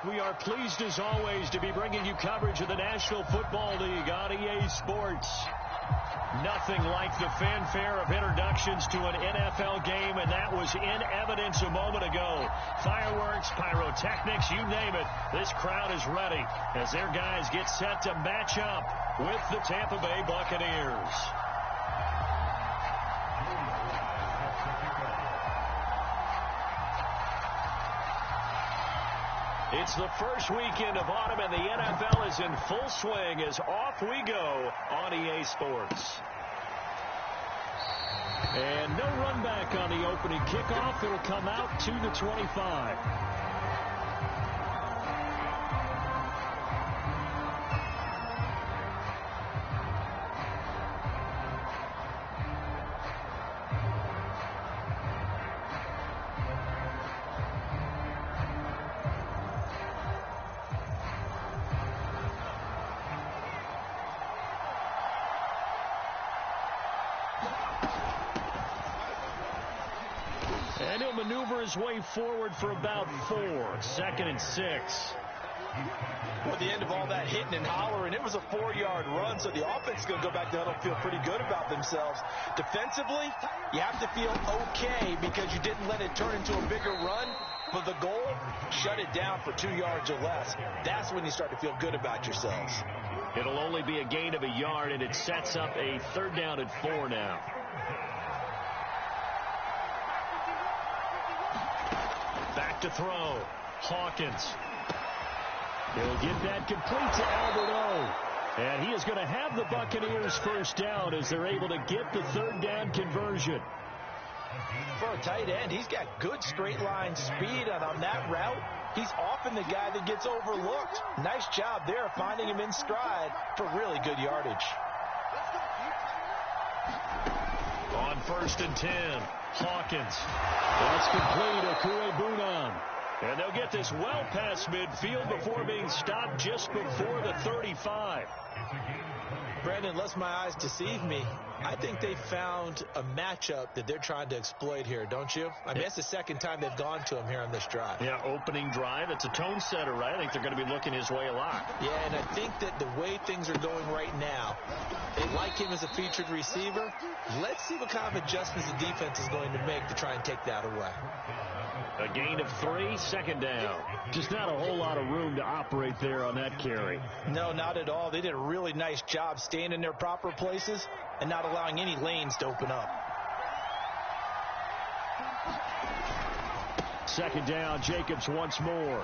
We are pleased as always to be bringing you coverage of the National Football League on EA Sports. Nothing like the fanfare of introductions to an NFL game, and that was in evidence a moment ago. Fireworks, pyrotechnics, you name it. This crowd is ready as their guys get set to match up with the Tampa Bay Buccaneers. It's the first weekend of autumn, and the NFL is in full swing as off we go on EA Sports. And no run back on the opening kickoff. It'll come out to the 25. And he'll maneuver his way forward for about 4. 2nd and 6. Well, at the end of all that hitting and hollering, it was a 4-yard run, so the offense is going to go back to huddle and feel pretty good about themselves. Defensively, you have to feel okay because you didn't let it turn into a bigger run, but the goal, shut it down for 2 yards or less. That's when you start to feel good about yourselves. It'll only be a gain of a yard, and it sets up a 3rd down and 4 now. Back to throw. Hawkins. He'll get that complete to Albert O. And he is going to have the Buccaneers first down as they're able to get the 3rd down conversion. For a tight end, he's got good straight line speed, and on that route, he's often the guy that gets overlooked. Nice job there finding him in stride for really good yardage. On 1st and 10, Hawkins. That's complete, Okuebunan. And they'll get this well past midfield before being stopped just before the 35. Brandon, unless my eyes deceive me, I think they found a matchup that they're trying to exploit here, don't you? I mean, it's the 2nd time they've gone to him here on this drive. Yeah, opening drive. It's a tone setter, right? I think they're going to be looking his way a lot. Yeah, and I think that the way things are going right now, they like him as a featured receiver. Let's see what kind of adjustments the defense is going to make to try and take that away. A gain of 3, 2nd down. Just not a whole lot of room to operate there on that carry. No, not at all. They did a really nice job staying in their proper places and not allowing any lanes to open up. 2nd down, Jacobs once more.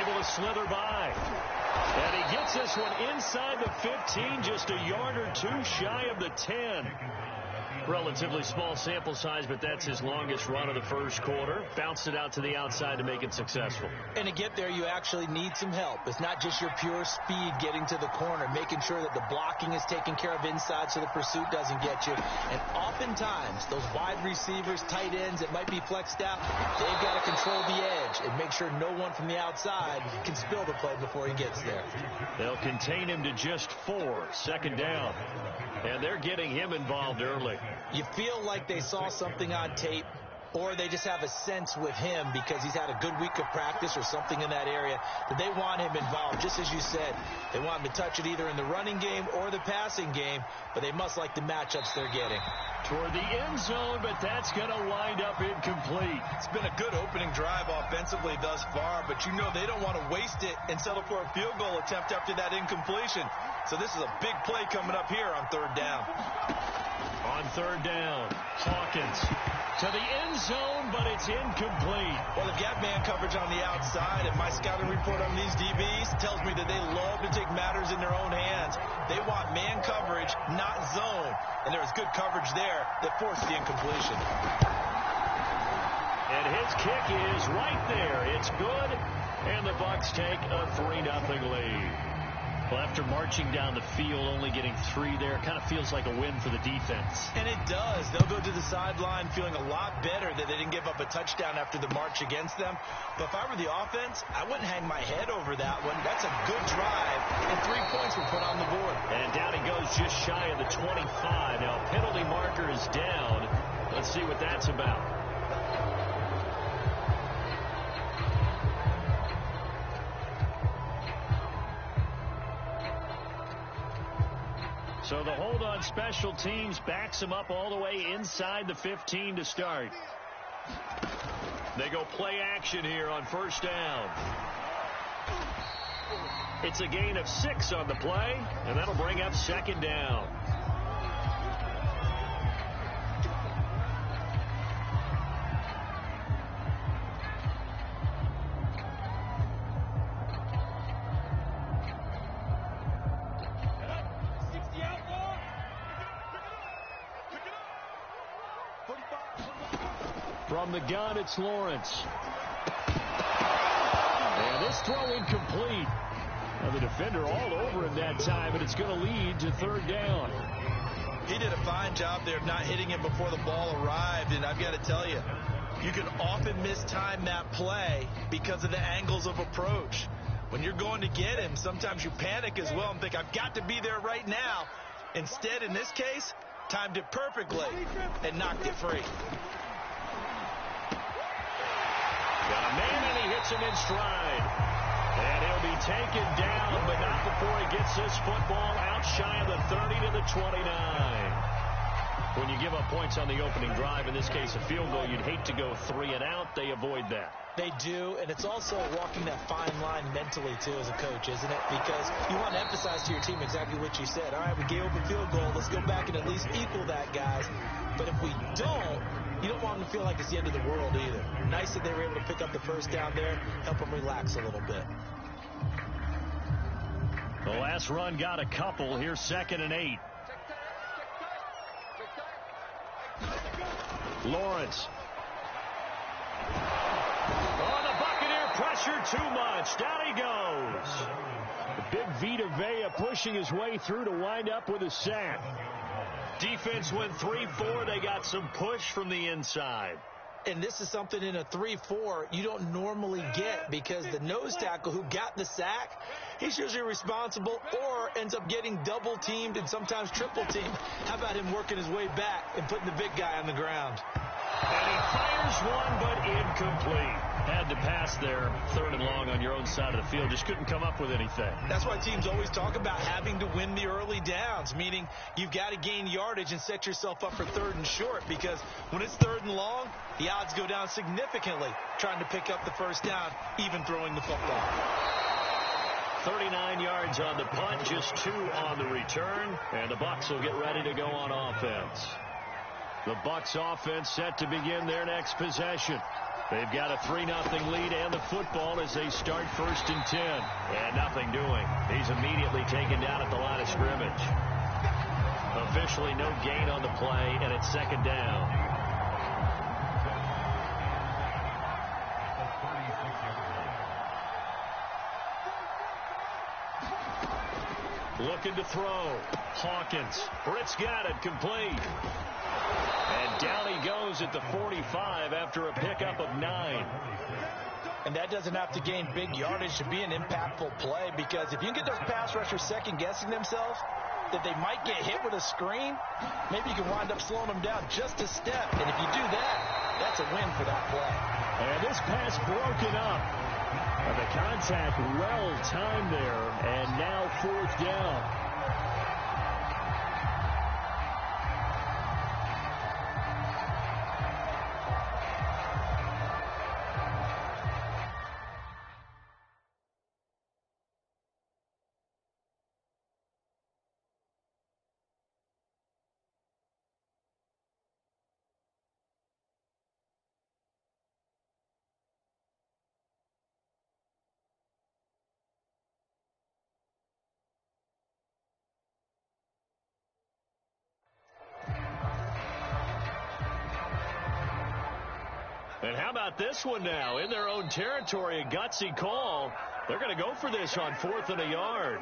Able to slither by. And he gets this one inside the 15, just a yard or 2 shy of the 10. Relatively small sample size, but that's his longest run of the first quarter. Bounced it out to the outside to make it successful. And to get there, you actually need some help. It's not just your pure speed getting to the corner, making sure that the blocking is taken care of inside so the pursuit doesn't get you. And oftentimes, those wide receivers, tight ends that might be flexed out, they've got to control the edge and make sure no one from the outside can spill the play before he gets there. They'll contain him to just 4. 2nd down. And they're getting him involved early. You feel like they saw something on tape, or they just have a sense with him because he's had a good week of practice or something in that area that they want him involved. Just as you said, they want him to touch it either in the running game or the passing game, but they must like the matchups they're getting. Toward the end zone, but that's going to wind up incomplete. It's been a good opening drive offensively thus far, but you know they don't want to waste it and settle for a field goal attempt after that incompletion. So this is a big play coming up here on 3rd down. On 3rd down, Hawkins to the end zone, but it's incomplete. Well, they've got man coverage on the outside, and my scouting report on these DBs tells me that they love to take matters in their own hands. They want man coverage, not zone. And there was good coverage there that forced the incompletion. And his kick is right there. It's good, and the Bucs take a 3-0 lead. Well, after marching down the field, only getting 3 there, kind of feels like a win for the defense. And it does. They'll go to the sideline feeling a lot better that they didn't give up a touchdown after the march against them. But if I were the offense, I wouldn't hang my head over that one. That's a good drive, and 3 points were put on the board. And down he goes just shy of the 25. Now, penalty marker is down. Let's see what that's about. So the hold on special teams backs him up all the way inside the 15 to start. They go play action here on first down. It's a gain of 6 on the play, and that'll bring up second down. From the gun, it's Lawrence. And this throw incomplete. Now the defender all over him that time, and it's going to lead to third down. He did a fine job there of not hitting him before the ball arrived, and I've got to tell you, you can often mistime that play because of the angles of approach. When you're going to get him, sometimes you panic as well and think, I've got to be there right now. Instead, in this case, timed it perfectly and knocked it free. Got a man, and he hits him in stride. And he'll be taken down, but not before he gets this football out shy of the 30 to the 29. When you give up points on the opening drive, in this case a field goal, you'd hate to go 3 and out. They avoid that. They do, and it's also walking that fine line mentally, too, as a coach, isn't it? Because you want to emphasize to your team exactly what you said. All right, we gave up a field goal. Let's go back and at least equal that, guys. But if we don't, you don't want them to feel like it's the end of the world either. Nice that they were able to pick up the first down there, help them relax a little bit. The last run got a couple. Here's 2nd and 8. Lawrence. Oh, the Buccaneer pressure too much. Down he goes. The big Vita Vea pushing his way through to wind up with a sack. Defense went 3-4. They got some push from the inside. And this is something in a 3-4 you don't normally get, because the nose tackle who got the sack, he's usually responsible or ends up getting double teamed and sometimes triple teamed. How about him working his way back and putting the big guy on the ground? And he fires one, but incomplete. Had to pass there, 3rd and long on your own side of the field. Just couldn't come up with anything. That's why teams always talk about having to win the early downs, meaning you've got to gain yardage and set yourself up for 3rd and short, because when it's 3rd and long, the odds go down significantly trying to pick up the first down, even throwing the football. 39 yards on the punt, just 2 on the return, and the Bucs will get ready to go on offense. The Bucs offense set to begin their next possession. They've got a 3-0 lead and the football as they start 1st and 10. And nothing doing. He's immediately taken down at the line of scrimmage. Officially no gain on the play, and it's 2nd down. Looking to throw. Hawkins. Britt's got it, complete. And down he goes at the 45 after a pickup of 9. And that doesn't have to gain big yardage to be an impactful play, because if you can get those pass rushers second-guessing themselves, that they might get hit with a screen, maybe you can wind up slowing them down just a step. And if you do that, that's a win for that play. And this pass broken up. The contact well timed there, and now 4th down. And how about this one now? In their own territory, a gutsy call. They're going to go for this on 4th and a yard.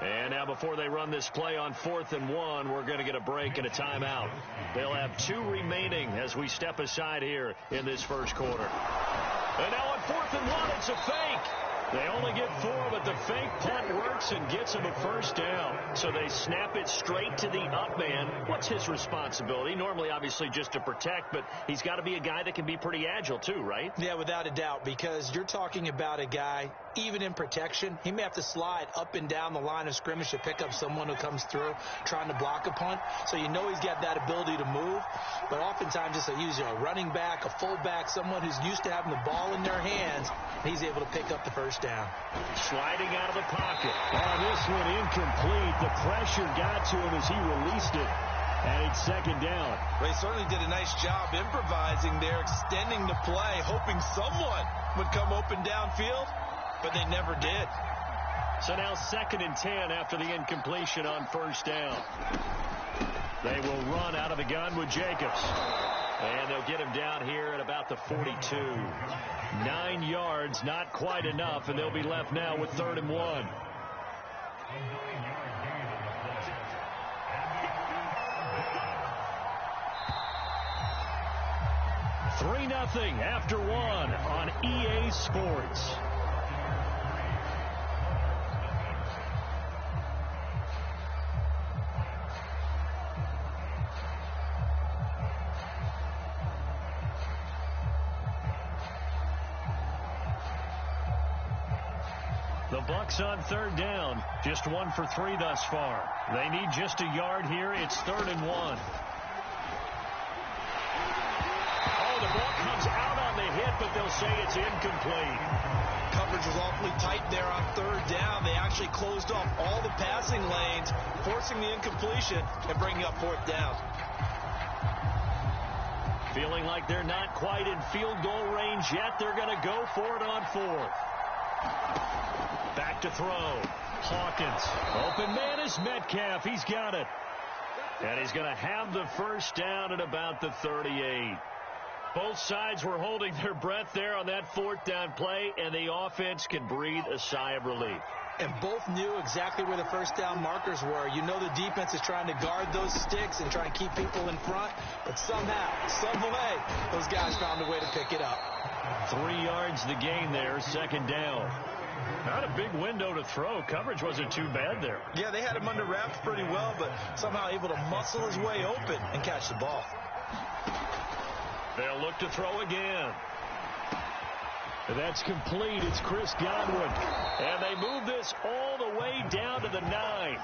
And now before they run this play on 4th and 1, we're going to get a break and a timeout. They'll have 2 remaining as we step aside here in this first quarter. And now on 4th and 1, it's a fake. They only get 4, but the fake punt works and gets them a first down. So they snap it straight to the up man. What's his responsibility? Normally, obviously, just to protect, but he's got to be a guy that can be pretty agile too, right? Yeah, without a doubt, because you're talking about a guy, even in protection, he may have to slide up and down the line of scrimmage to pick up someone who comes through trying to block a punt. So you know he's got that ability to move, but oftentimes just usually a running back, a fullback, someone who's used to having the ball in their hands, he's able to pick up the first down. Sliding out of the pocket. Oh, this one incomplete. The pressure got to him as he released it. And it's second down. Well, he certainly did a nice job improvising there, extending the play, hoping someone would come open downfield, but they never did. So now 2nd and 10 after the incompletion on first down. They will run out of the gun with Jacobs. And they'll get him down here at about the 42. 9 yards, not quite enough, and they'll be left now with 3rd and 1. Three 0 after 1 on EA Sports. The Bucs on 3rd down. Just 1 for 3 thus far. They need just a yard here. It's 3rd and 1. Oh, the ball comes out on the hit, but they'll say it's incomplete. Coverage was awfully tight there on 3rd down. They actually closed off all the passing lanes, forcing the incompletion and bringing up 4th down. Feeling like they're not quite in field goal range yet. They're going to go for it on 4th. Back to throw. Hawkins. Open man is Metcalf. He's got it. And he's going to have the first down at about the 38. Both sides were holding their breath there on that 4th down play, and the offense can breathe a sigh of relief. And both knew exactly where the first down markers were. You know the defense is trying to guard those sticks and try and keep people in front, but somehow, some way, those guys found a way to pick it up. 3 yards the gain there, 2nd down. Not a big window to throw. Coverage wasn't too bad there. Yeah, they had him under wraps pretty well, but somehow able to muscle his way open and catch the ball. They'll look to throw again. That's complete. It's Chris Godwin. And they move this all the way down to the 9.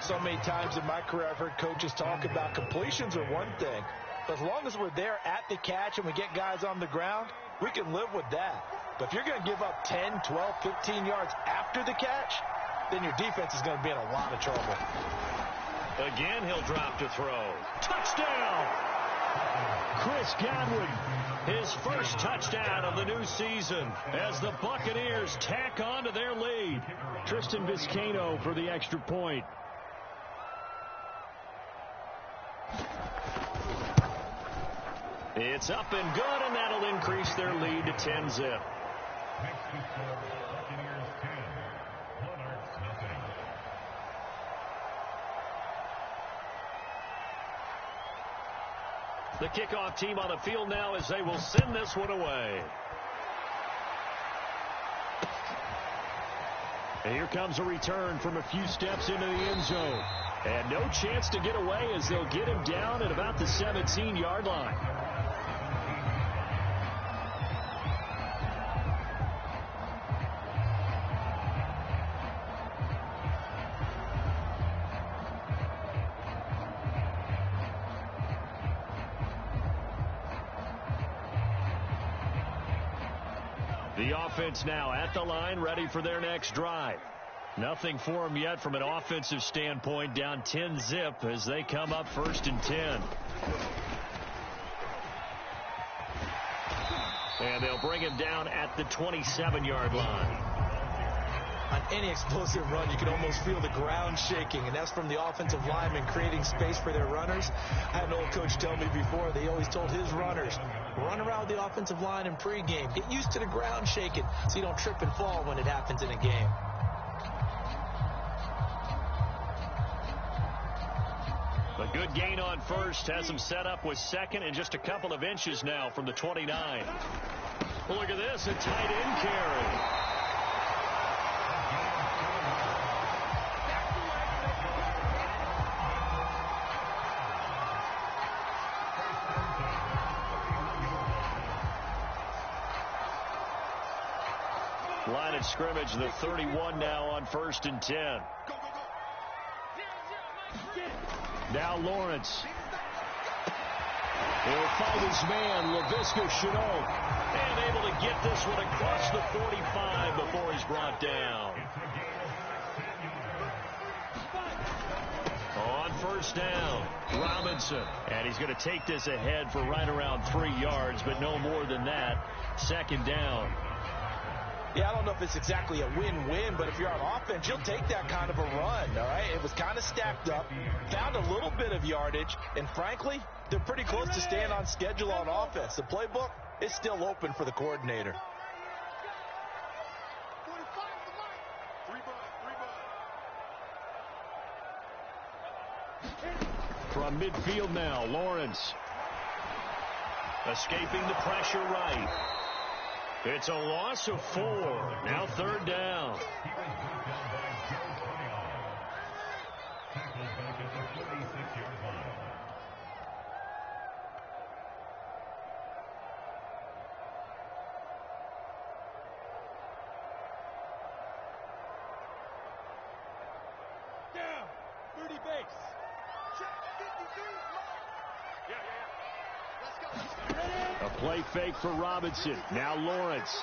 So many times in my career I've heard coaches talk about completions are one thing. But as long as we're there at the catch and we get guys on the ground, we can live with that. But if you're going to give up 10, 12, 15 yards after the catch, then your defense is going to be in a lot of trouble. Again, he'll drop to throw. Touchdown! Chris Godwin, his first touchdown of the new season as the Buccaneers tack on to their lead. Tristan Vizcaino for the extra point. It's up and good, and that'll increase their lead to 10-zip. The kickoff team on the field now as they will send this one away. And here comes a return from a few steps into the end zone. And no chance to get away as they'll get him down at about the 17-yard line. The offense now at the line, ready for their next drive. Nothing for them yet from an offensive standpoint, down 10-zip as they come up 1st and 10. And they'll bring him down at the 27-yard line. On any explosive run, you can almost feel the ground shaking, and that's from the offensive linemen creating space for their runners. I had an old coach tell me before, they always told his runners, run around the offensive line in pregame. Get used to the ground shaking so you don't trip and fall when it happens in a game. A good gain on first has him set up with 2nd and just a couple of inches now from the 29. Well, look at this, a tight end carry. Line of scrimmage, the 31 now on 1st and 10. Now Lawrence. He'll find his man, Laviska Shenault. And able to get this one across the 45 before he's brought down. On 1st down, Robinson. And he's going to take this ahead for right around 3 yards, but no more than that. 2nd down. Yeah, I don't know if it's exactly a win-win, but if you're on offense, you'll take that kind of a run, all right? It was kind of stacked up, found a little bit of yardage, and frankly, they're pretty close to staying on schedule on offense. The playbook is still open for the coordinator. From midfield now, Lawrence. Escaping the pressure right. It's a loss of 4. Now 3rd down. Down. 30 base. Check 53. A play fake for Robinson. Now Lawrence.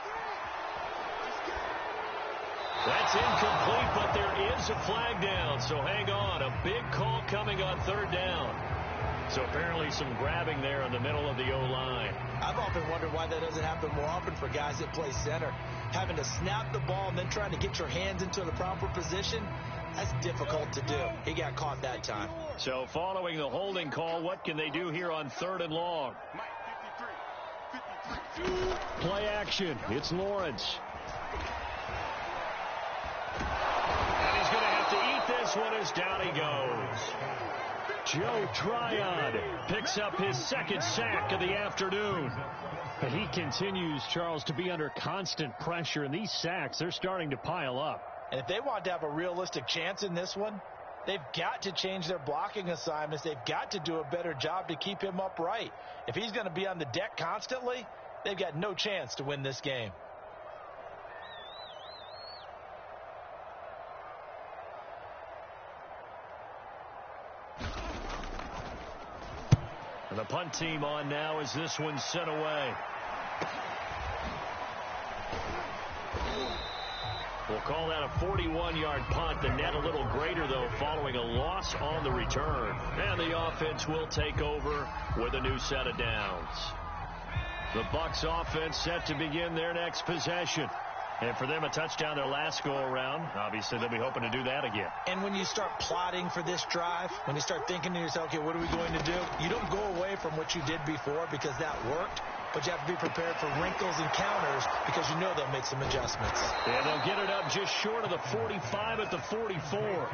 That's incomplete, but there is a flag down, so hang on. A big call coming on 3rd down. So apparently some grabbing there in the middle of the O-line. I've often wondered why that doesn't happen more often for guys that play center. Having to snap the ball and then trying to get your hands into the proper position, that's difficult to do. He got caught that time. So following the holding call, what can they do here on 3rd and long? Play action. It's Lawrence. And he's going to have to eat this one as down he goes. Joe Tryon picks up his 2nd sack of the afternoon. But he continues, Charles, to be under constant pressure, and these sacks, they're starting to pile up. And if they want to have a realistic chance in this one, they've got to change their blocking assignments. They've got to do a better job to keep him upright. If he's going to be on the deck constantly, they've got no chance to win this game. And the punt team on now as this one's sent away. We'll call that a 41-yard punt. The net a little greater, though, following a loss on the return. And the offense will take over with a new set of downs. The Bucs offense set to begin their next possession. And for them, a touchdown their last go-around. Obviously, they'll be hoping to do that again. And when you start plotting for this drive, when you start thinking to yourself, okay, what are we going to do? You don't go away from what you did before because that worked. But you have to be prepared for wrinkles and counters because you know they'll make some adjustments. And they'll get it up just short of the 45 at the 44.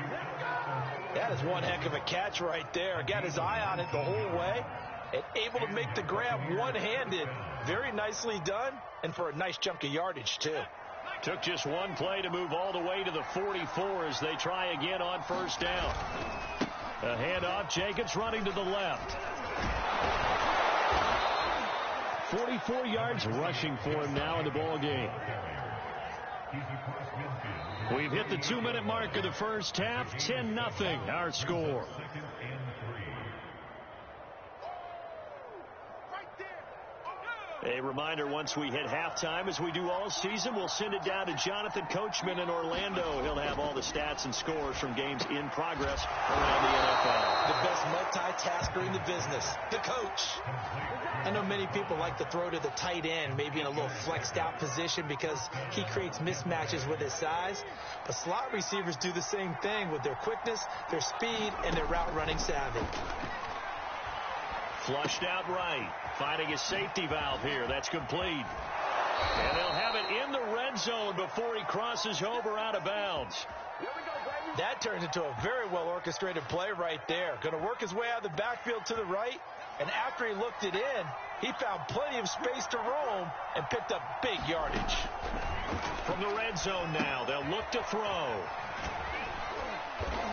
That is one heck of a catch right there. Got his eye on it the whole way and able to make the grab one-handed. Very nicely done, and for a nice chunk of yardage, too. Took just one play to move all the way to the 44 as they try again on 1st down. A handoff, Jacobs running to the left. 44 yards rushing for him now in the ball game. We've hit the 2-minute mark of the first half. 10-0 our score. A reminder, once we hit halftime, as we do all season, we'll send it down to Jonathan Coachman in Orlando. He'll have all the stats and scores from games in progress around the NFL. The best multitasker in the business, the coach. I know many people like to throw to the tight end, maybe in a little flexed out position because he creates mismatches with his size. But slot receivers do the same thing with their quickness, their speed, and their route running savvy. Flushed out right. Finding a safety valve here. That's complete. And they'll have it in the red zone before he crosses over out of bounds. That turns into a very well-orchestrated play right there. Going to work his way out of the backfield to the right. And after he looked it in, he found plenty of space to roam and picked up big yardage. From the red zone now, they'll look to throw.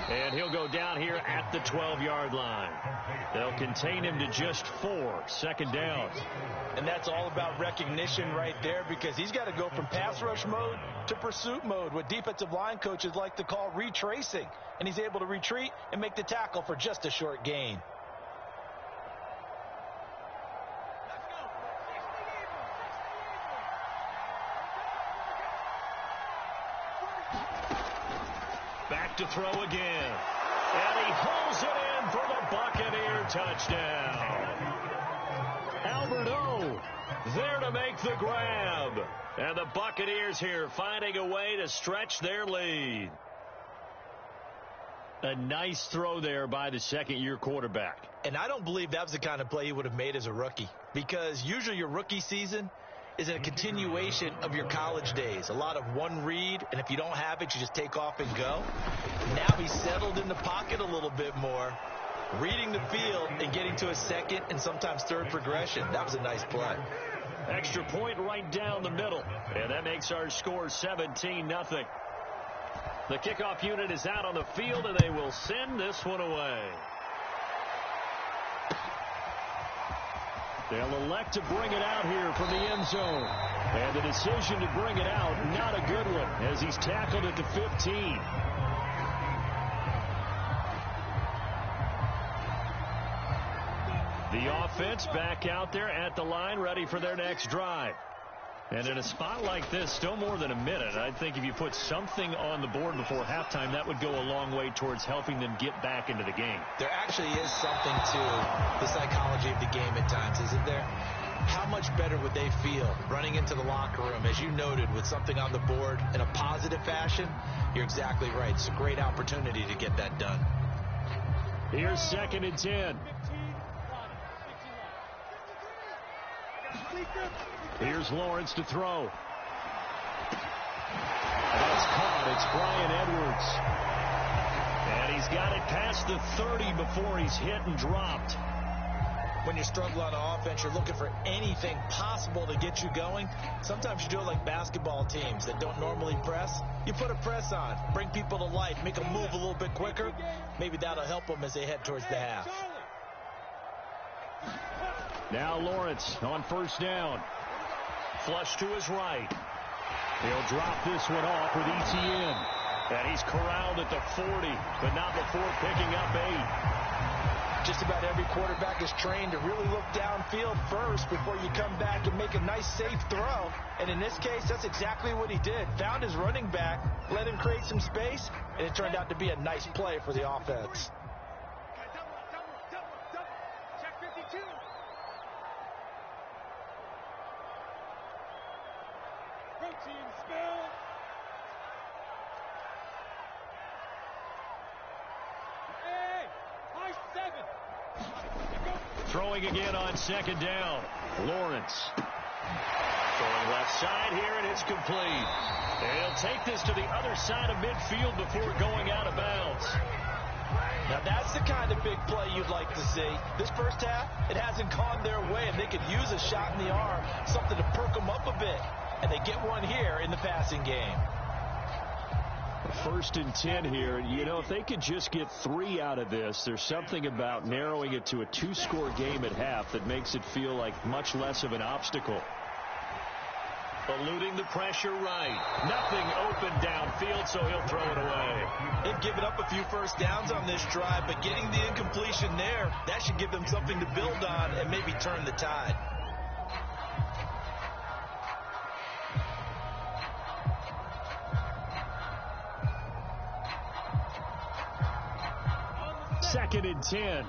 And he'll go down here at the 12-yard line. They'll contain him to just 4, second down. And that's all about recognition right there, because he's got to go from pass rush mode to pursuit mode, what defensive line coaches like to call retracing. And he's able to retreat and make the tackle for just a short gain. Back to throw again. And he pulls it in for the Buccaneer touchdown. Albert O there to make the grab. And the Buccaneers here finding a way to stretch their lead. A nice throw there by the second-year quarterback. And I don't believe that was the kind of play he would have made as a rookie, because usually your rookie season is a continuation of your college days. A lot of one read, and if you don't have it, you just take off and go. Now he's settled in the pocket a little bit more, reading the field and getting to a second and sometimes third progression. That was a nice play. Extra point right down the middle, and that makes our score 17-0. The kickoff unit is out on the field, and they will send this one away. They'll elect to bring it out here from the end zone. And the decision to bring it out, not a good one, as he's tackled at the 15. The offense back out there at the line, ready for their next drive. And in a spot like this, still more than a minute, I think if you put something on the board before halftime, that would go a long way towards helping them get back into the game. There actually is something to the psychology of the game at times, isn't there? How much better would they feel running into the locker room, as you noted, with something on the board in a positive fashion? You're exactly right. It's a great opportunity to get that done. Here's 2nd and 10. Here's Lawrence to throw. That's caught. It's Brian Edwards. And he's got it past the 30 before he's hit and dropped. When you struggle on offense, you're looking for anything possible to get you going. Sometimes you do it like basketball teams that don't normally press. You put a press on, bring people to life, make them move a little bit quicker. Maybe that'll help them as they head towards the half. Now Lawrence on 1st down. Flush to his right. He'll drop this one off with ETN. And he's corralled at the 40, but not before picking up 8. Just about every quarterback is trained to really look downfield first before you come back and make a nice, safe throw. And in this case, that's exactly what he did. Found his running back, let him create some space, and it turned out to be a nice play for the offense. Throwing again on 2nd down. Lawrence. Going left side here, and it's complete. They'll take this to the other side of midfield before going out of bounds. Now that's the kind of big play you'd like to see. This first half, it hasn't gone their way, and they could use a shot in the arm, something to perk them up a bit. And they get one here in the passing game. 1st and 10 here. You know, if they could just get 3 out of this, there's something about narrowing it to a 2-score game at half that makes it feel like much less of an obstacle. Eluding the pressure right. Nothing open downfield, so he'll throw it away. They've given up a few first downs on this drive, but getting the incompletion there, that should give them something to build on and maybe turn the tide. Second and 10.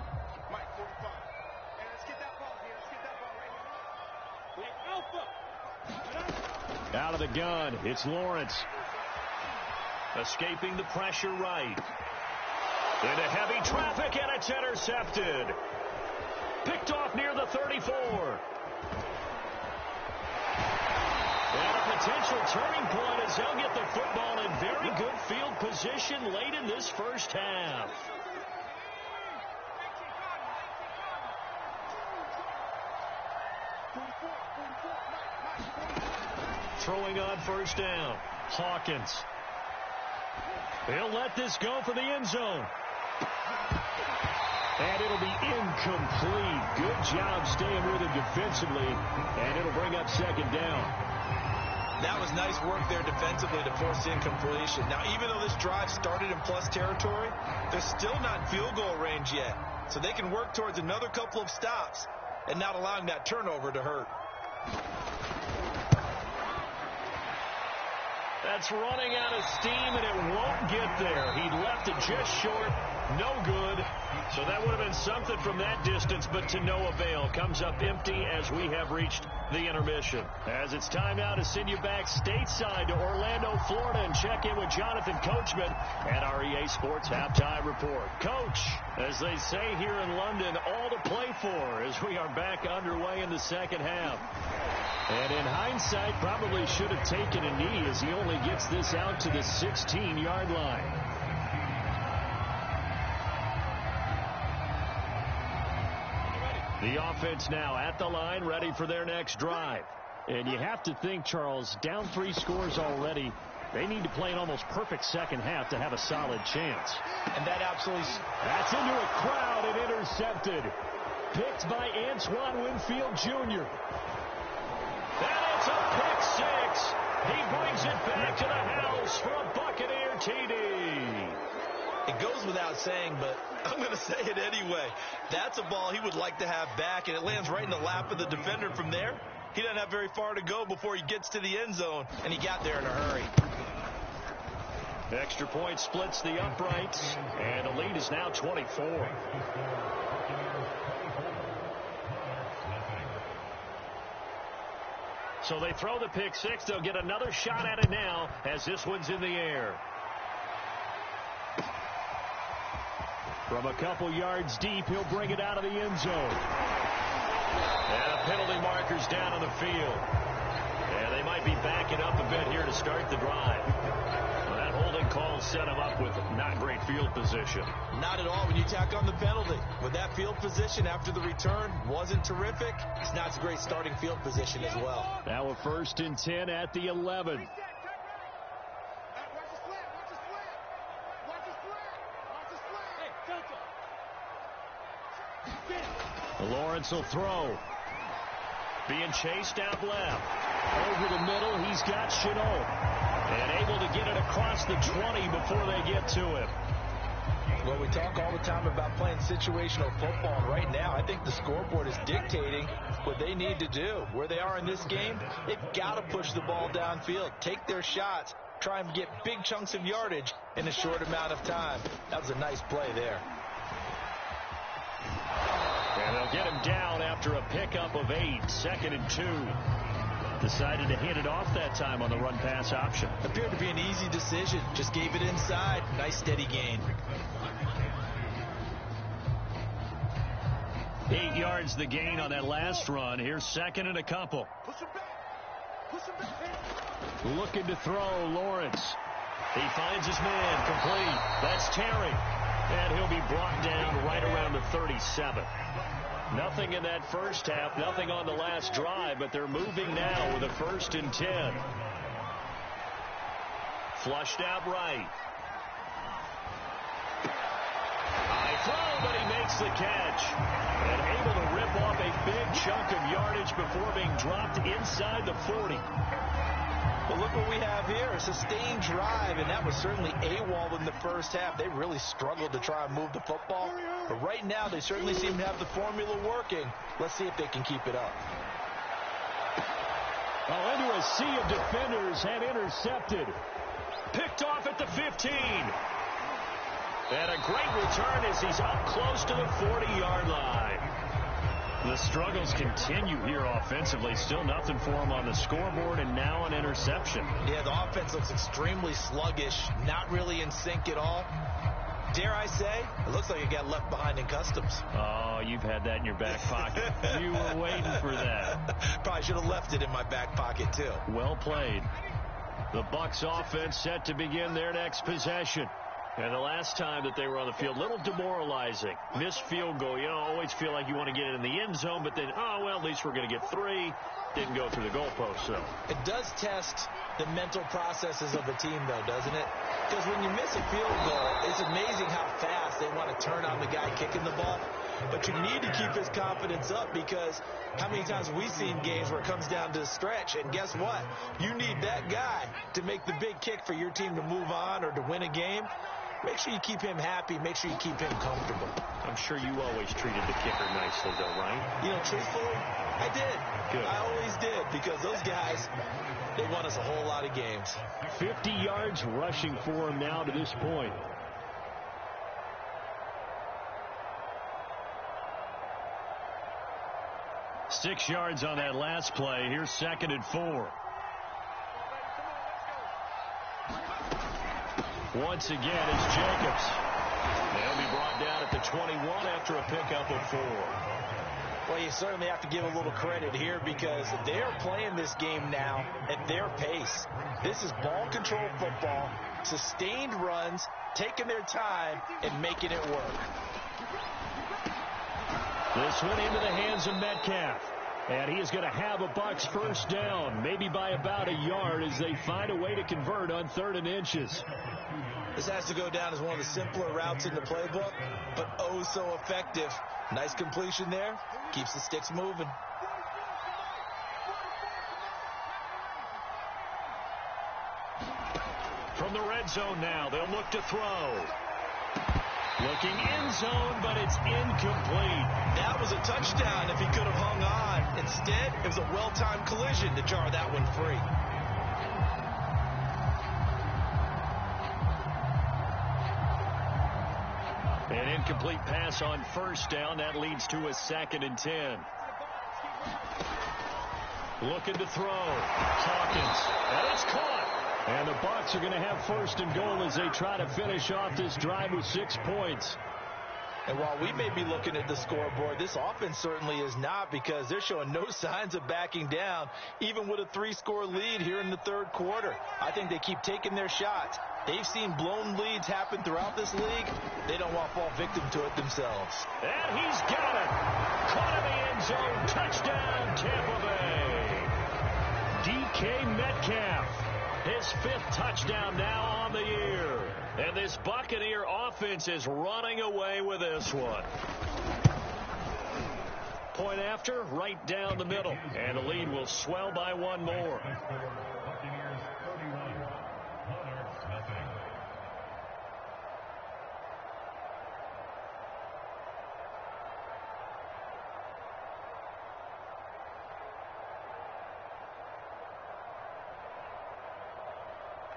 Out of the gun, it's Lawrence. Escaping the pressure right. Into heavy traffic, and it's intercepted. Picked off near the 34. And a potential turning point as they'll get the football in very good field position late in this first half. Throwing on 1st down, Hawkins. He'll let this go for the end zone. And it'll be incomplete. Good job staying with him defensively. And it'll bring up second down. That was nice work there defensively to force incompletion. Now, even though this drive started in plus territory, they're still not in field goal range yet. So they can work towards another couple of stops and not allowing that turnover to hurt. That's running out of steam, and it won't get there. He left it just short. No good. So that would have been something from that distance, but to no avail. Comes up empty as we have reached the intermission. As it's time now to send you back stateside to Orlando, Florida, and check in with Jonathan Coachman at our EA Sports Halftime Report. Coach, as they say here in London, all to play for as we are back underway in the second half. And in hindsight, probably should have taken a knee as he only gets this out to the 16-yard line. The offense now at the line, ready for their next drive. And you have to think, Charles, down 3 scores already. They need to play an almost perfect second half to have a solid chance. And that absolutely... That's into a crowd and intercepted. Picked by Antoine Winfield Jr. And it's a pick 6. He brings it back to the house for a Buccaneer TD. It goes without saying, but I'm going to say it anyway. That's a ball he would like to have back, and it lands right in the lap of the defender from there. He doesn't have very far to go before he gets to the end zone, and he got there in a hurry. Extra point splits the uprights, and the lead is now 24. So they throw the pick 6. They'll get another shot at it now as this one's in the air. From a couple yards deep, he'll bring it out of the end zone. And a penalty marker's down on the field. And they might be backing up a bit here to start the drive. Well, that holding call set him up with not great field position. Not at all when you tack on the penalty. With that field position after the return wasn't terrific, it's not a great starting field position as well. Now a 1st and 10 at the 11. Lawrence will throw. Being chased out left. Over the middle, he's got Chenault. And able to get it across the 20 before they get to him. Well, we talk all the time about playing situational football, and right now I think the scoreboard is dictating what they need to do. Where they are in this game, they've got to push the ball downfield, take their shots, try and get big chunks of yardage in a short amount of time. That was a nice play there. And they'll get him down after a pickup of 8, 2nd and 2. Decided to hand it off that time on the run-pass option. Appeared to be an easy decision. Just gave it inside. Nice steady gain. 8 yards the gain on that last run. Here's 2nd and a couple. Looking to throw, Lawrence. He finds his man, complete. That's Terry. And he'll be brought down right around the 37. Nothing in that first half, nothing on the last drive, but they're moving now with a 1st and 10. Flushed out right. High throw, but he makes the catch. And able to rip off a big chunk of yardage before being dropped inside the 40. But look what we have here, a sustained drive, and that was certainly AWOL in the first half. They really struggled to try and move the football. But right now, they certainly seem to have the formula working. Let's see if they can keep it up. Well, into a sea of defenders and intercepted. Picked off at the 15. And a great return as he's up close to the 40-yard line. The struggles continue here offensively. Still nothing for him on the scoreboard, and now an interception. Yeah, the offense looks extremely sluggish, not really in sync at all. Dare I say, it looks like it got left behind in customs. Oh, you've had that in your back pocket. You were waiting for that. Probably should have left it in my back pocket, too. Well played. The Bucs offense set to begin their next possession. And the last time that they were on the field, a little demoralizing. Missed field goal. You always feel like you want to get it in the end zone, but then, oh, well, at least we're going to get 3. Didn't go through the goalpost, so. It does test the mental processes of the team, though, doesn't it? Because when you miss a field goal, it's amazing how fast they want to turn on the guy kicking the ball. But you need to keep his confidence up, because how many times have we seen games where it comes down to the stretch, and guess what? You need that guy to make the big kick for your team to move on or to win a game. Make sure you keep him happy. Make sure you keep him comfortable. I'm sure you always treated the kicker nicely, though, right? You know, truthfully, I did. Good. I always did, because those guys, they won us a whole lot of games. 50 yards rushing for him now to this point. Six yards on that last play. Here's 2nd and 4. Once again, it's Jacobs. They'll be brought down at the 21 after a pickup of 4. Well, you certainly have to give a little credit here, because they're playing this game now at their pace. This is ball control football, sustained runs, taking their time, and making it work. This one into the hands of Metcalf. And he is going to have a Bucs first down, maybe by about a yard, as they find a way to convert on 3rd and inches. This has to go down as one of the simpler routes in the playbook, but oh so effective. Nice completion there. Keeps the sticks moving. From the red zone now, they'll look to throw. Looking end zone, but it's incomplete. That was a touchdown if he could have hung on. Instead, it was a well-timed collision to jar that one free. An incomplete pass on first down. That leads to a 2nd and 10. Looking to throw. Hawkins. And it's caught. And the Bucs are going to have 1st and goal as they try to finish off this drive with 6 points. And while we may be looking at the scoreboard, this offense certainly is not, because they're showing no signs of backing down, even with a 3-score lead here in the 3rd quarter. I think they keep taking their shots. They've seen blown leads happen throughout this league. They don't want to fall victim to it themselves. And he's got it. Caught in the end zone. Touchdown, Tampa Bay. DK Metcalf. His 5th touchdown now on the year. And this Buccaneer offense is running away with this one. Point after, right down the middle. And the lead will swell by 1 more.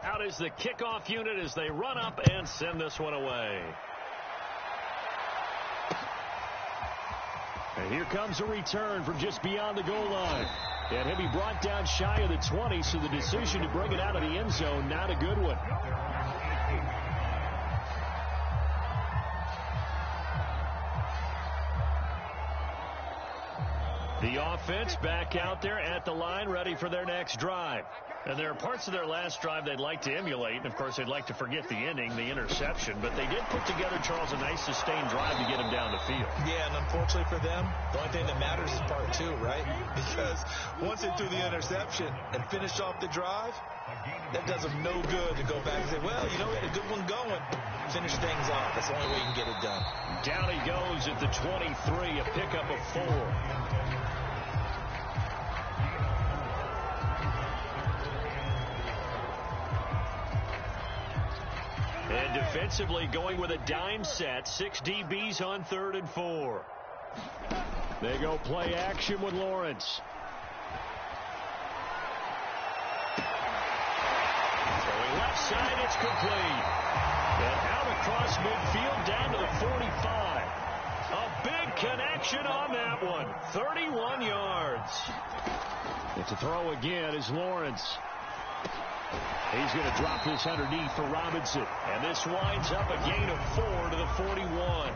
Out is the kickoff unit as they run up and send this one away. And here comes a return from just beyond the goal line. And he'll be brought down shy of the 20, so the decision to bring it out of the end zone, not a good one. The offense back out there at the line, ready for their next drive. And there are parts of their last drive they'd like to emulate. And, of course, they'd like to forget the ending, the interception. But they did put together, Charles, a nice sustained drive to get them down the field. Yeah, and unfortunately for them, the only thing that matters is part 2, right? Because once they threw the interception and finished off the drive, that does them no good to go back and say, well, you know, we had a good one going. Finish things off. That's the only way you can get it done. Down he goes at the 23, a pickup of 4. And defensively going with a dime set. 6 DBs on 3rd and 4. They go play action with Lawrence. Throwing left side, it's complete. And out across midfield down to the 45. A big connection on that one. 31 yards. And to throw again is Lawrence. He's going to drop this underneath for Robinson. And this winds up a gain of 4 to the 41.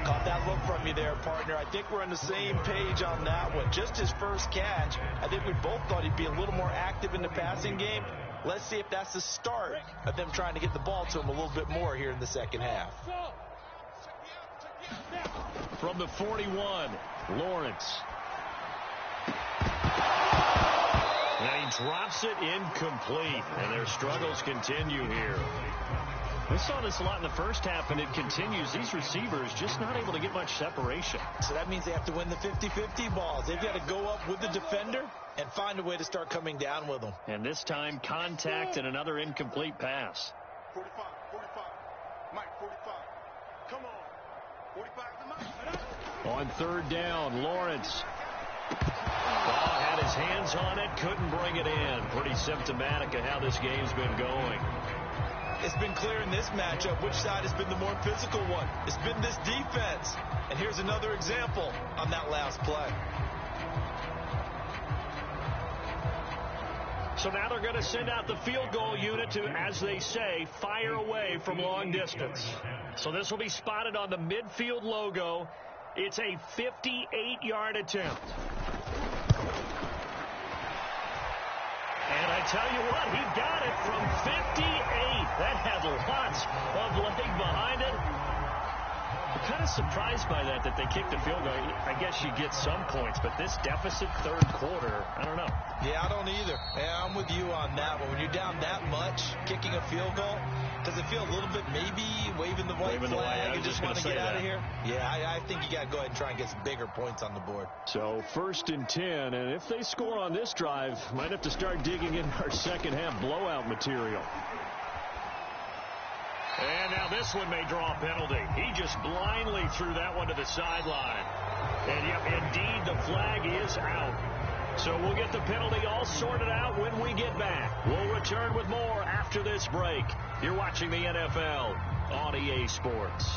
Caught that look from you there, partner. I think we're on the same page on that one. Just his first catch, I think we both thought he'd be a little more active in the passing game. Let's see if that's the start of them trying to get the ball to him a little bit more here in the second half. From the 41, Lawrence. Now he drops it incomplete, and their struggles continue here. We saw this a lot in the first half, and it continues. These receivers just not able to get much separation. So that means they have to win the 50-50 balls. They've got to go up with the defender and find a way to start coming down with them. And this time, contact and another incomplete pass. 45, 45. Mike, 45. Come on. 45 to Mike. On third down, Lawrence. Had his hands on it, couldn't bring it in. Pretty symptomatic of how this game's been going. It's been clear in this matchup which side has been the more physical one. It's been this defense. And here's another example on that last play. So now they're going to send out the field goal unit to, as they say, fire away from long distance. So this will be spotted on the midfield logo. It's a 58-yard attempt. And I tell you what, he got it from 58. That had lots of leg behind it. I'm kind of surprised by that they kicked the field goal. I guess you get some points, but this deficit third quarter, I don't know. Yeah, I don't either. Yeah, I'm with you on that one. When you're down that much, kicking a field goal, does it feel a little bit maybe waving the white flag and just want to get out of here? Yeah, I think you got to go ahead and try and get some bigger points on the board. So 1st and 10, and if they score on this drive, might have to start digging in our second half blowout material. And now this one may draw a penalty. He just blindly threw that one to the sideline. And yep, indeed, the flag is out. So we'll get the penalty all sorted out when we get back. We'll return with more after this break. You're watching the NFL on EA Sports.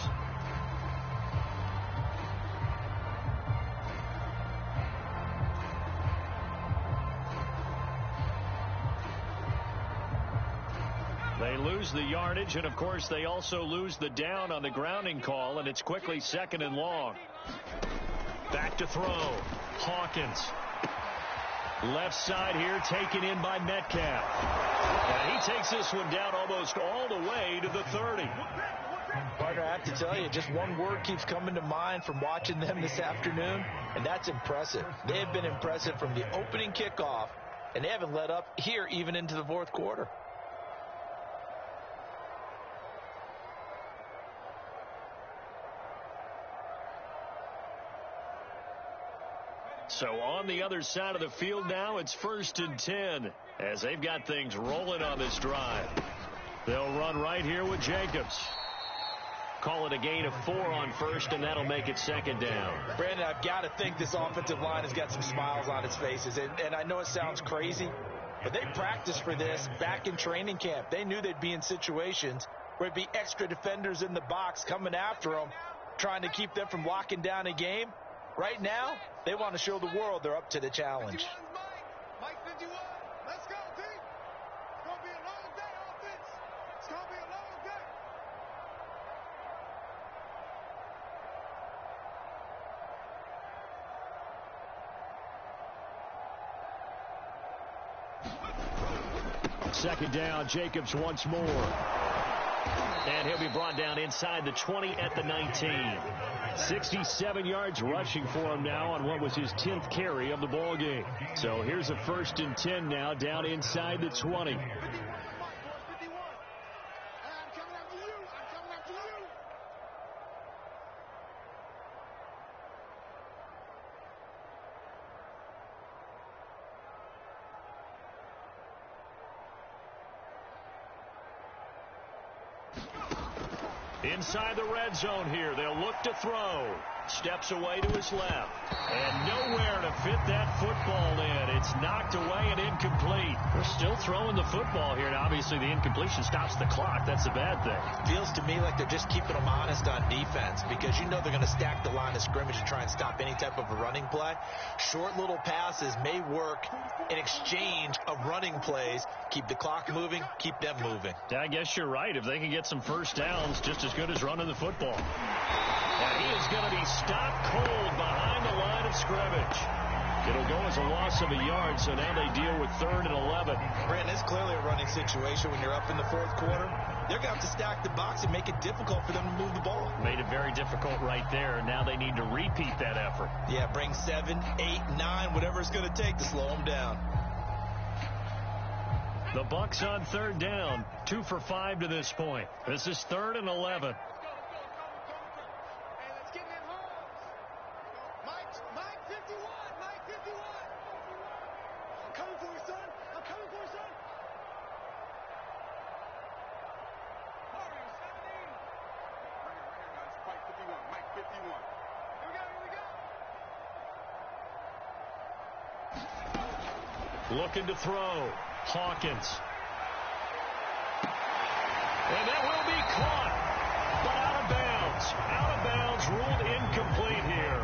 They lose the yardage, and of course they also lose the down on the grounding call, and it's quickly 2nd and long. Back to throw. Hawkins. Left side here, taken in by Metcalf. And he takes this one down almost all the way to the 30. Partner, I have to tell you, just one word keeps coming to mind from watching them this afternoon, and that's impressive. They have been impressive from the opening kickoff, and they haven't let up here even into the fourth quarter. So on the other side of the field now, it's 1st and 10 as they've got things rolling on this drive. They'll run right here with Jacobs. Call it a gain of 4 on 1st, and that'll make it 2nd down. Brandon, I've got to think this offensive line has got some smiles on its faces. And I know it sounds crazy, but they practiced for this back in training camp. They knew they'd be in situations where it'd be extra defenders in the box coming after them, trying to keep them from locking down a game. Right now, they want to show the world they're up to the challenge. Mike 51. Let's go, team. It's going to be a long day, offense. It's going to be a long day. Second down, Jacobs once more. And he'll be brought down inside the 20 at the 19. 67 yards rushing for him now on what was his 10th carry of the ball game. So here's a 1st and 10 now down inside the 20. Inside the red zone here. They'll look to throw. Steps away to his left. And nowhere to fit that football in. It's knocked away and incomplete. They're still throwing the football here. And obviously the incompletion stops the clock. That's a bad thing. Feels to me like they're just keeping them honest on defense, because you know they're going to stack the line of scrimmage and try and stop any type of a running play. Short little passes may work in exchange of running plays. Keep the clock moving, keep them moving. I guess you're right. If they can get some first downs, just as good as running the football. And he is going to be stopped cold behind the line of scrimmage. It'll go as a loss of a yard, so now they deal with 3rd and 11. Brandon, it's clearly a running situation when you're up in the 4th quarter. They're going to have to stack the box and make it difficult for them to move the ball. Made it very difficult right there. Now they need to repeat that effort. Yeah, bring 7, 8, 9, whatever it's going to take to slow them down. The Bucs on 3rd down, 2 for 5 to this point. This is 3rd and 11. Looking to throw. Hawkins. And that will be caught. But out of bounds. Out of bounds. Ruled incomplete here.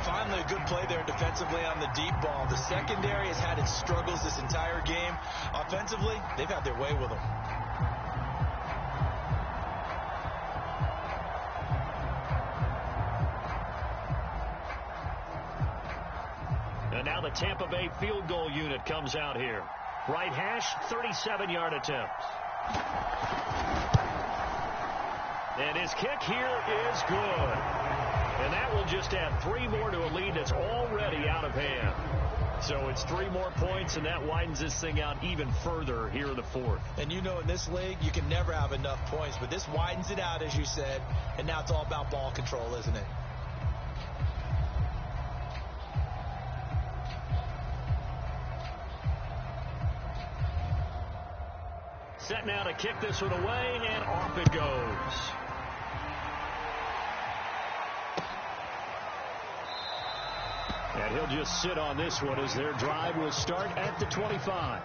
Finally a good play there defensively on the deep ball. The secondary has had its struggles this entire game. Offensively, they've had their way with them. And now the Tampa Bay field goal unit comes out here. Right hash, 37-yard attempt. And his kick here is good. And that will just add 3 more to a lead that's already out of hand. So it's 3 more points, and that widens this thing out even further here in the 4th. And you know in this league, you can never have enough points. But this widens it out, as you said. And now it's all about ball control, isn't it? Set now to kick this one away, and off it goes. And he'll just sit on this one as their drive will start at the 25.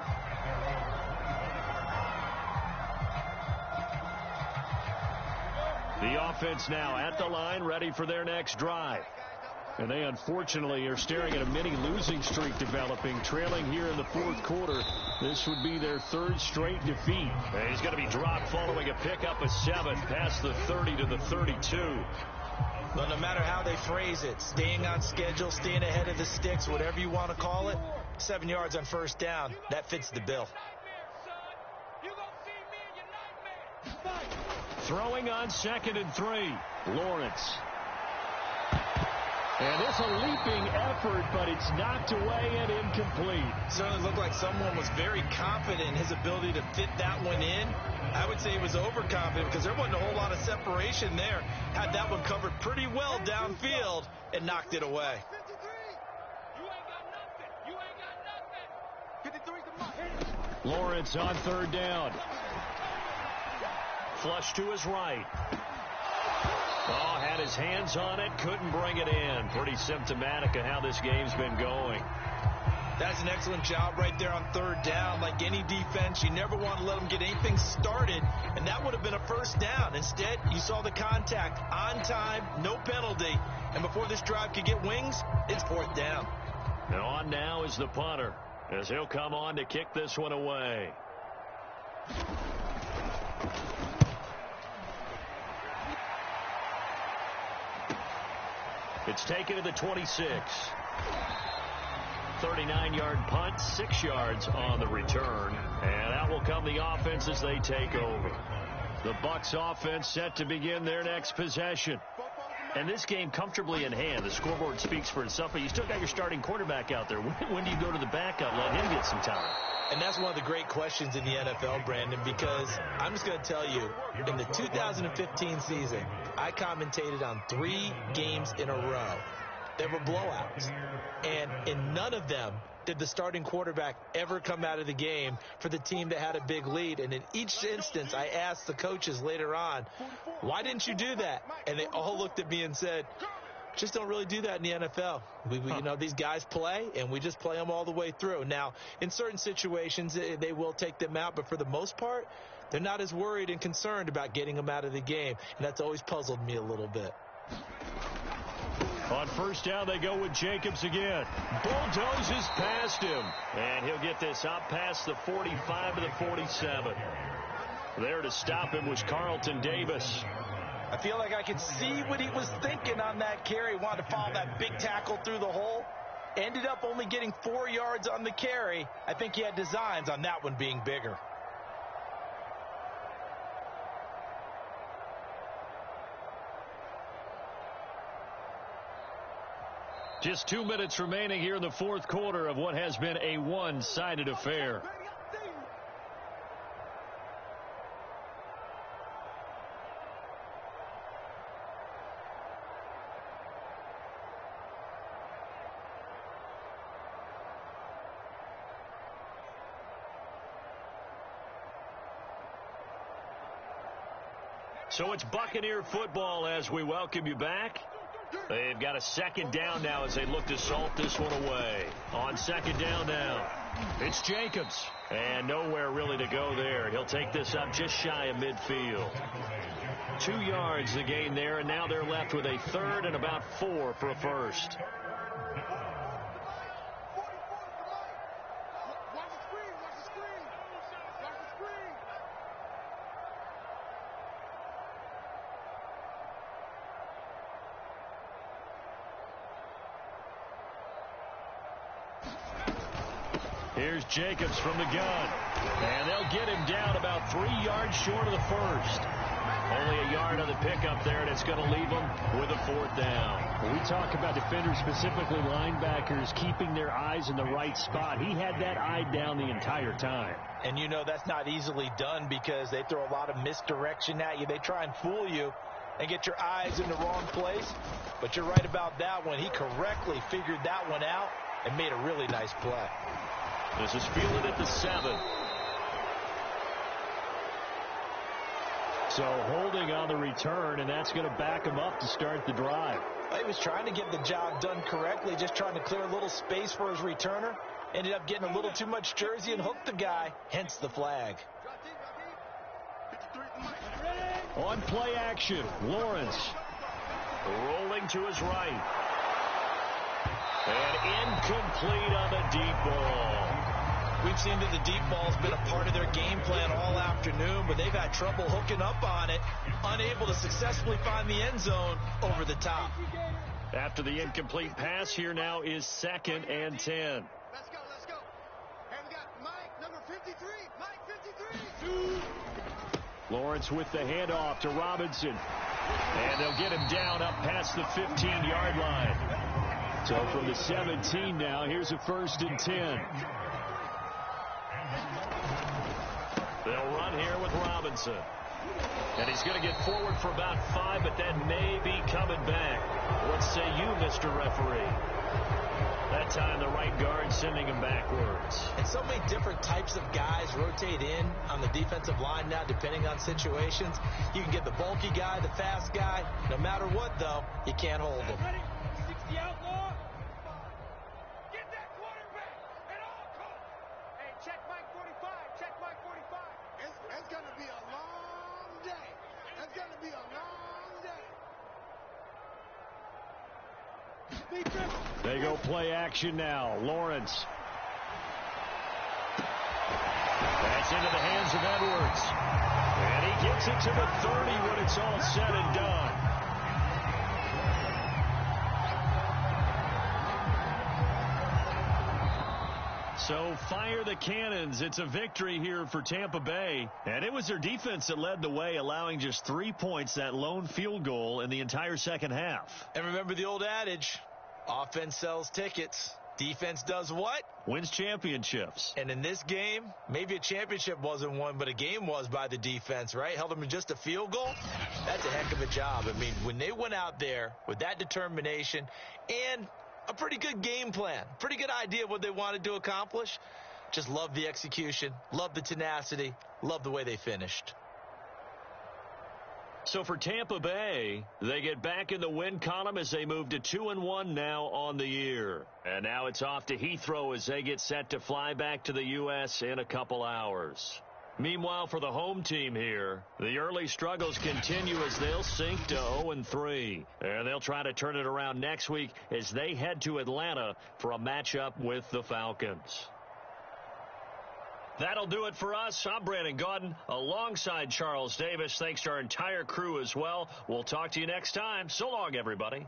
The offense now at the line, ready for their next drive. And they unfortunately are staring at a mini losing streak developing, trailing here in the 4th quarter. This would be their 3rd straight defeat. And he's going to be dropped following a pickup of 7 past the 30 to the 32. Well, no matter how they phrase it, staying on schedule, staying ahead of the sticks, whatever you want to call it, 7 yards on 1st down, that fits the bill. Throwing on 2nd and 3. Lawrence. And it's a leaping effort, but it's knocked away and incomplete. Certainly looked like someone was very confident in his ability to fit that one in. I would say he was overconfident because there wasn't a whole lot of separation there. Had that one covered pretty well downfield and knocked it away. Lawrence on 3rd down. Flush to his right. Oh, had his hands on it, couldn't bring it in. Pretty symptomatic of how this game's been going. That's an excellent job right there on 3rd down. Like any defense, you never want to let them get anything started, and that would have been a 1st down. Instead, you saw the contact on time, no penalty, and before this drive could get wings, it's 4th down. And on now is the punter, as he'll come on to kick this one away. It's taken to the 26. 39-yard punt, 6 yards on the return. And out will come the offense as they take over. The Bucs offense set to begin their next possession. And this game comfortably in hand. The scoreboard speaks for itself, but you still got your starting quarterback out there. When do you go to the backup, let him get some time? And that's one of the great questions in the NFL, Brandon, because I'm just going to tell you, in the 2015 season, I commentated on 3 games in a row. There were blowouts. And in none of them did the starting quarterback ever come out of the game for the team that had a big lead. And in each instance, I asked the coaches later on, why didn't you do that? And they all looked at me and said, just don't really do that in the NFL. You know, these guys play, and we just play them all the way through. Now, in certain situations, they will take them out, but for the most part, they're not as worried and concerned about getting them out of the game, and that's always puzzled me a little bit. On 1st down, they go with Jacobs again. Bulldozes past him, and he'll get this out past the 45 to the 47. There to stop him was Carlton Davis. I feel like I could see what he was thinking on that carry. He wanted to follow that big tackle through the hole. Ended up only getting 4 yards on the carry. I think he had designs on that one being bigger. Just 2 minutes remaining here in the fourth quarter of what has been a one-sided affair. So it's Buccaneer football as we welcome you back. They've got a second down now as they look to salt this one away. On second down now, it's Jacobs. And nowhere really to go there. He'll take this up just shy of midfield. 2 yards the gain there, and now they're left with a third and about 4 for a first. Here's Jacobs from the gun. And they'll get him down about 3 yards short of the first. Only a yard on the pickup there, and it's going to leave them with a fourth down. When we talk about defenders, specifically linebackers, keeping their eyes in the right spot. He had that eye down the entire time. And you know that's not easily done because they throw a lot of misdirection at you. They try and fool you and get your eyes in the wrong place. But you're right about that one. He correctly figured that one out and made a really nice play. This is fielded at the 7. So holding on the return, and that's going to back him up to start the drive. He was trying to get the job done correctly, just trying to clear a little space for his returner. Ended up getting a little too much jersey and hooked the guy, hence the flag. On play action, Lawrence. Rolling to his right. And incomplete on the deep ball. We've seen that the deep ball's been a part of their game plan all afternoon, but they've had trouble hooking up on it, unable to successfully find the end zone over the top. After the incomplete pass, here now is 2nd and 10. Let's go, let's go. And we got Mike, number 53. Mike 53. Lawrence with the handoff to Robinson. And they'll get him down up past the 15-yard line. So from the 17 now, here's a 1st and 10. They'll run here with Robinson. And he's going to get forward for about 5, but that may be coming back. What say you, Mr. Referee? That time the right guard sending him backwards. And so many different types of guys rotate in on the defensive line now, depending on situations. You can get the bulky guy, the fast guy. No matter what, though, you can't hold him. 60 outlaw. Get that quarterback at all costs. Hey, check Mike 45. Check Mike 45. It's going to be a long day. It's going to be a long day. They go play action now. Lawrence. That's into the hands of Edwards. And he gets it to the 30 when it's all said and done. So fire the cannons. It's a victory here for Tampa Bay. And it was their defense that led the way, allowing just 3 points, that lone field goal in the entire second half. And remember the old adage, offense sells tickets. Defense does what? Wins championships. And in this game, maybe a championship wasn't won, but a game was by the defense, right? Held them to just a field goal. That's a heck of a job. I mean, when they went out there with that determination and a pretty good game plan, pretty good idea of what they wanted to accomplish, just love the execution, love the tenacity, love the way they finished. So for Tampa Bay, they get back in the win column as they move to 2-1 now on the year. And now it's off to Heathrow as they get set to fly back to the U.S. in a couple hours. Meanwhile, for the home team here, the early struggles continue as they'll sink to 0-3. And they'll try to turn it around next week as they head to Atlanta for a matchup with the Falcons. That'll do it for us. I'm Brandon Gaudin alongside Charles Davis. Thanks to our entire crew as well. We'll talk to you next time. So long, everybody.